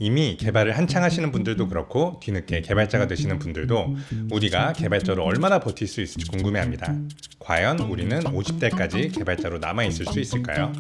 이미 개발을 한창 하시는 분들도 그렇고 뒤늦게 개발자가 되시는 분들도 우리가 개발자로 얼마나 버틸 수 있을지 궁금해합니다. 과연 우리는 50대까지 개발자로 남아있을 수 있을까요?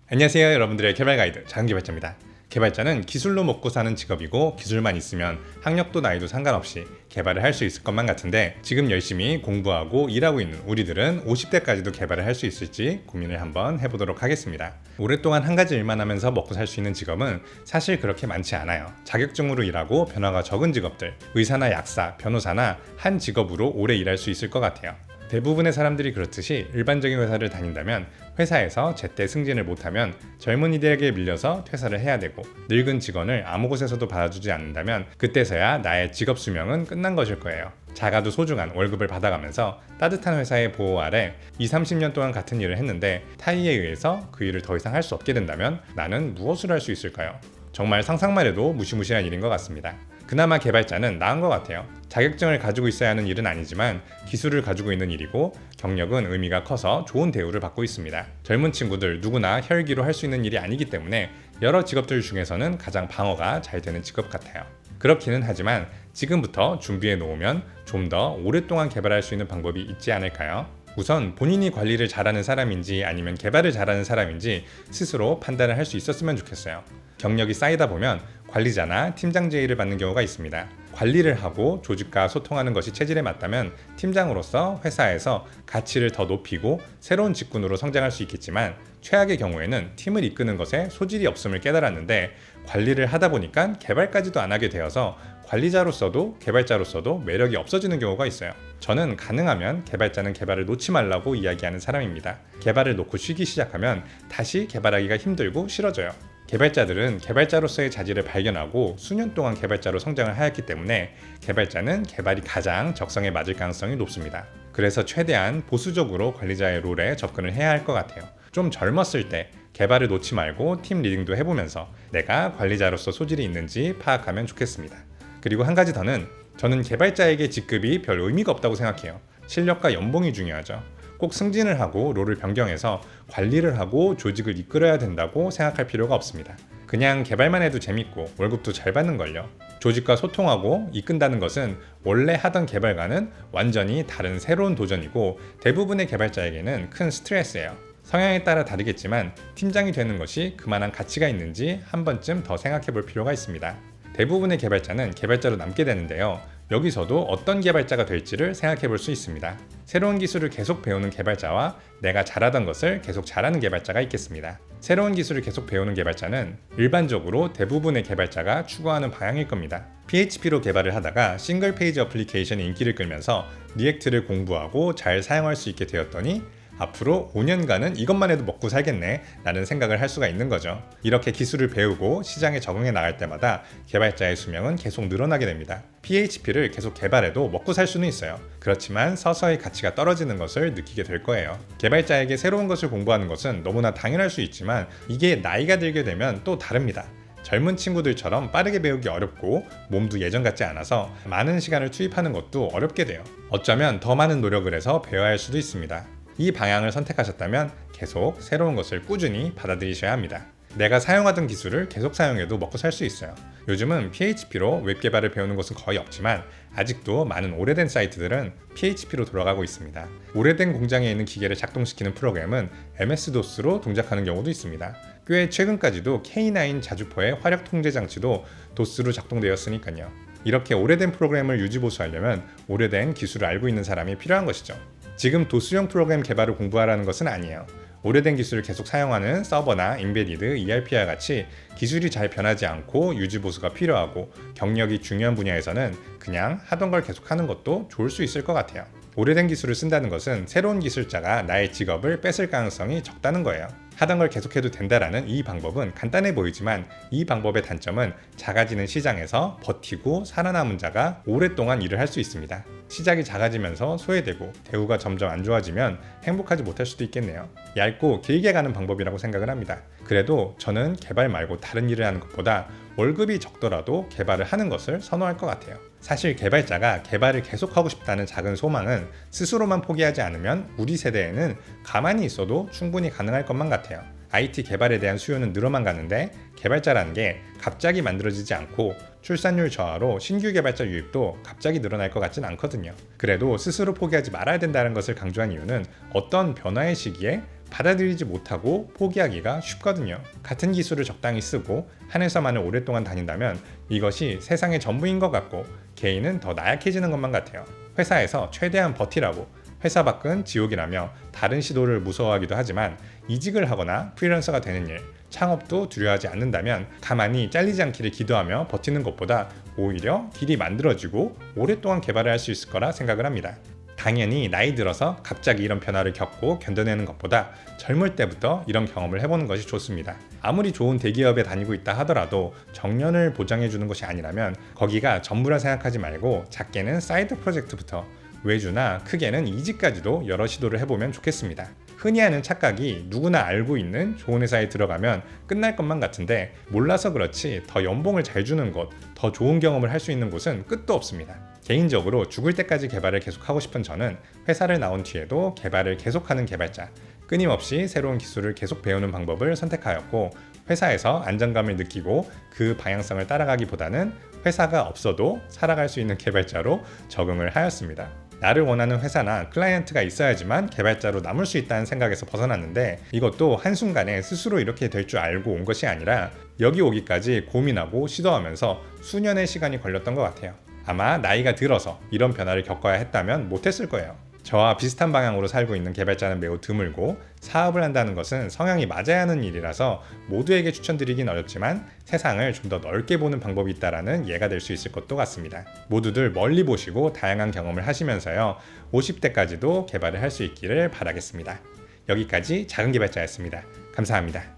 안녕하세요, 여러분들의 개발 가이드 장개발자입니다. 개발자는 기술로 먹고 사는 직업이고 기술만 있으면 학력도 나이도 상관없이 개발을 할 수 있을 것만 같은데, 지금 열심히 공부하고 일하고 있는 우리들은 50대까지도 개발을 할 수 있을지 고민을 한번 해보도록 하겠습니다. 오랫동안 한 가지 일만 하면서 먹고 살 수 있는 직업은 사실 그렇게 많지 않아요. 자격증으로 일하고 변화가 적은 직업들, 의사나 약사, 변호사나 한 직업으로 오래 일할 수 있을 것 같아요. 대부분의 사람들이 그렇듯이 일반적인 회사를 다닌다면 회사에서 제때 승진을 못하면 젊은이들에게 밀려서 퇴사를 해야 되고, 늙은 직원을 아무 곳에서도 받아주지 않는다면 그때서야 나의 직업 수명은 끝난 것일 거예요. 작아도 소중한 월급을 받아가면서 따뜻한 회사의 보호 아래 20-30년 동안 같은 일을 했는데 타의에 의해서 그 일을 더 이상 할 수 없게 된다면 나는 무엇을 할 수 있을까요? 정말 상상만 해도 무시무시한 일인 것 같습니다. 그나마 개발자는 나은 것 같아요. 자격증을 가지고 있어야 하는 일은 아니지만 기술을 가지고 있는 일이고 경력은 의미가 커서 좋은 대우를 받고 있습니다. 젊은 친구들 누구나 혈기로 할 수 있는 일이 아니기 때문에 여러 직업들 중에서는 가장 방어가 잘 되는 직업 같아요. 그렇기는 하지만 지금부터 준비해 놓으면 좀 더 오랫동안 개발할 수 있는 방법이 있지 않을까요? 우선 본인이 관리를 잘하는 사람인지 아니면 개발을 잘하는 사람인지 스스로 판단을 할 수 있었으면 좋겠어요. 경력이 쌓이다 보면 관리자나 팀장 제의를 받는 경우가 있습니다. 관리를 하고 조직과 소통하는 것이 체질에 맞다면 팀장으로서 회사에서 가치를 더 높이고 새로운 직군으로 성장할 수 있겠지만, 최악의 경우에는 팀을 이끄는 것에 소질이 없음을 깨달았는데 관리를 하다 보니까 개발까지도 안 하게 되어서 관리자로서도 개발자로서도 매력이 없어지는 경우가 있어요. 저는 가능하면 개발자는 개발을 놓지 말라고 이야기하는 사람입니다. 개발을 놓고 쉬기 시작하면 다시 개발하기가 힘들고 싫어져요. 개발자들은 개발자로서의 자질을 발견하고 수년 동안 개발자로 성장을 하였기 때문에 개발자는 개발이 가장 적성에 맞을 가능성이 높습니다. 그래서 최대한 보수적으로 관리자의 롤에 접근을 해야 할 것 같아요. 좀 젊었을 때 개발을 놓지 말고 팀 리딩도 해보면서 내가 관리자로서 소질이 있는지 파악하면 좋겠습니다. 그리고 한 가지 더는, 저는 개발자에게 직급이 별 의미가 없다고 생각해요. 실력과 연봉이 중요하죠. 꼭 승진을 하고 롤을 변경해서 관리를 하고 조직을 이끌어야 된다고 생각할 필요가 없습니다. 그냥 개발만 해도 재밌고 월급도 잘 받는걸요. 조직과 소통하고 이끈다는 것은 원래 하던 개발과는 완전히 다른 새로운 도전이고 대부분의 개발자에게는 큰 스트레스예요. 성향에 따라 다르겠지만 팀장이 되는 것이 그만한 가치가 있는지 한 번쯤 더 생각해 볼 필요가 있습니다. 대부분의 개발자는 개발자로 남게 되는데요. 여기서도 어떤 개발자가 될지를 생각해 볼 수 있습니다. 새로운 기술을 계속 배우는 개발자와 내가 잘하던 것을 계속 잘하는 개발자가 있겠습니다. 새로운 기술을 계속 배우는 개발자는 일반적으로 대부분의 개발자가 추구하는 방향일 겁니다. PHP로 개발을 하다가 싱글 페이지 어플리케이션이 인기를 끌면서 리액트를 공부하고 잘 사용할 수 있게 되었더니 앞으로 5년간은 이것만 해도 먹고 살겠네 라는 생각을 할 수가 있는 거죠. 이렇게 기술을 배우고 시장에 적응해 나갈 때마다 개발자의 수명은 계속 늘어나게 됩니다. PHP를 계속 개발해도 먹고 살 수는 있어요. 그렇지만 서서히 가치가 떨어지는 것을 느끼게 될 거예요. 개발자에게 새로운 것을 공부하는 것은 너무나 당연할 수 있지만 이게 나이가 들게 되면 또 다릅니다. 젊은 친구들처럼 빠르게 배우기 어렵고 몸도 예전 같지 않아서 많은 시간을 투입하는 것도 어렵게 돼요. 어쩌면 더 많은 노력을 해서 배워야 할 수도 있습니다. 이 방향을 선택하셨다면 계속 새로운 것을 꾸준히 받아들이셔야 합니다. 내가 사용하던 기술을 계속 사용해도 먹고 살 수 있어요. 요즘은 PHP로 웹 개발을 배우는 것은 거의 없지만 아직도 많은 오래된 사이트들은 PHP로 돌아가고 있습니다. 오래된 공장에 있는 기계를 작동시키는 프로그램은 MS-DOS로 동작하는 경우도 있습니다. 꽤 최근까지도 K9 자주포의 화력 통제 장치도 DOS로 작동되었으니까요. 이렇게 오래된 프로그램을 유지보수하려면 오래된 기술을 알고 있는 사람이 필요한 것이죠. 지금 도스용 프로그램 개발을 공부하라는 것은 아니에요. 오래된 기술을 계속 사용하는 서버나 임베디드, ERP와 같이 기술이 잘 변하지 않고 유지보수가 필요하고 경력이 중요한 분야에서는 그냥 하던 걸 계속하는 것도 좋을 수 있을 것 같아요. 오래된 기술을 쓴다는 것은 새로운 기술자가 나의 직업을 뺏을 가능성이 적다는 거예요. 하던 걸 계속해도 된다라는 이 방법은 간단해 보이지만 이 방법의 단점은 작아지는 시장에서 버티고 살아남은 자가 오랫동안 일을 할 수 있습니다. 시작이 작아지면서 소외되고 대우가 점점 안 좋아지면 행복하지 못할 수도 있겠네요. 얇고 길게 가는 방법이라고 생각을 합니다. 그래도 저는 개발 말고 다른 일을 하는 것보다 월급이 적더라도 개발을 하는 것을 선호할 것 같아요. 사실 개발자가 개발을 계속하고 싶다는 작은 소망은 스스로만 포기하지 않으면 우리 세대에는 가만히 있어도 충분히 가능할 것만 같아요. IT 개발에 대한 수요는 늘어만 가는데 개발자라는 게 갑자기 만들어지지 않고 출산율 저하로 신규 개발자 유입도 갑자기 늘어날 것 같진 않거든요. 그래도 스스로 포기하지 말아야 된다는 것을 강조한 이유는 어떤 변화의 시기에 받아들이지 못하고 포기하기가 쉽거든요. 같은 기술을 적당히 쓰고 한 회사만을 오랫동안 다닌다면 이것이 세상의 전부인 것 같고 개인은 더 나약해지는 것만 같아요. 회사에서 최대한 버티라고 회사 밖은 지옥이라며 다른 시도를 무서워하기도 하지만 이직을 하거나 프리랜서가 되는 일, 창업도 두려워하지 않는다면 가만히 잘리지 않기를 기도하며 버티는 것보다 오히려 길이 만들어지고 오랫동안 개발을 할 수 있을 거라 생각을 합니다. 당연히 나이 들어서 갑자기 이런 변화를 겪고 견뎌내는 것보다 젊을 때부터 이런 경험을 해보는 것이 좋습니다. 아무리 좋은 대기업에 다니고 있다 하더라도 정년을 보장해주는 것이 아니라면 거기가 전부라 생각하지 말고 작게는 사이드 프로젝트부터 외주나 크게는 이직까지도 여러 시도를 해보면 좋겠습니다. 흔히 하는 착각이 누구나 알고 있는 좋은 회사에 들어가면 끝날 것만 같은데 몰라서 그렇지 더 연봉을 잘 주는 곳, 더 좋은 경험을 할 수 있는 곳은 끝도 없습니다. 개인적으로 죽을 때까지 개발을 계속하고 싶은 저는 회사를 나온 뒤에도 개발을 계속하는 개발자, 끊임없이 새로운 기술을 계속 배우는 방법을 선택하였고 회사에서 안정감을 느끼고 그 방향성을 따라가기보다는 회사가 없어도 살아갈 수 있는 개발자로 적응을 하였습니다. 나를 원하는 회사나 클라이언트가 있어야지만 개발자로 남을 수 있다는 생각에서 벗어났는데 이것도 한순간에 스스로 이렇게 될 줄 알고 온 것이 아니라 여기 오기까지 고민하고 시도하면서 수년의 시간이 걸렸던 것 같아요. 아마 나이가 들어서 이런 변화를 겪어야 했다면 못했을 거예요. 저와 비슷한 방향으로 살고 있는 개발자는 매우 드물고 사업을 한다는 것은 성향이 맞아야 하는 일이라서 모두에게 추천드리긴 어렵지만 세상을 좀 더 넓게 보는 방법이 있다라는 예가 될 수 있을 것도 같습니다. 모두들 멀리 보시고 다양한 경험을 하시면서요 50대까지도 개발을 할 수 있기를 바라겠습니다. 여기까지 작은 개발자였습니다. 감사합니다.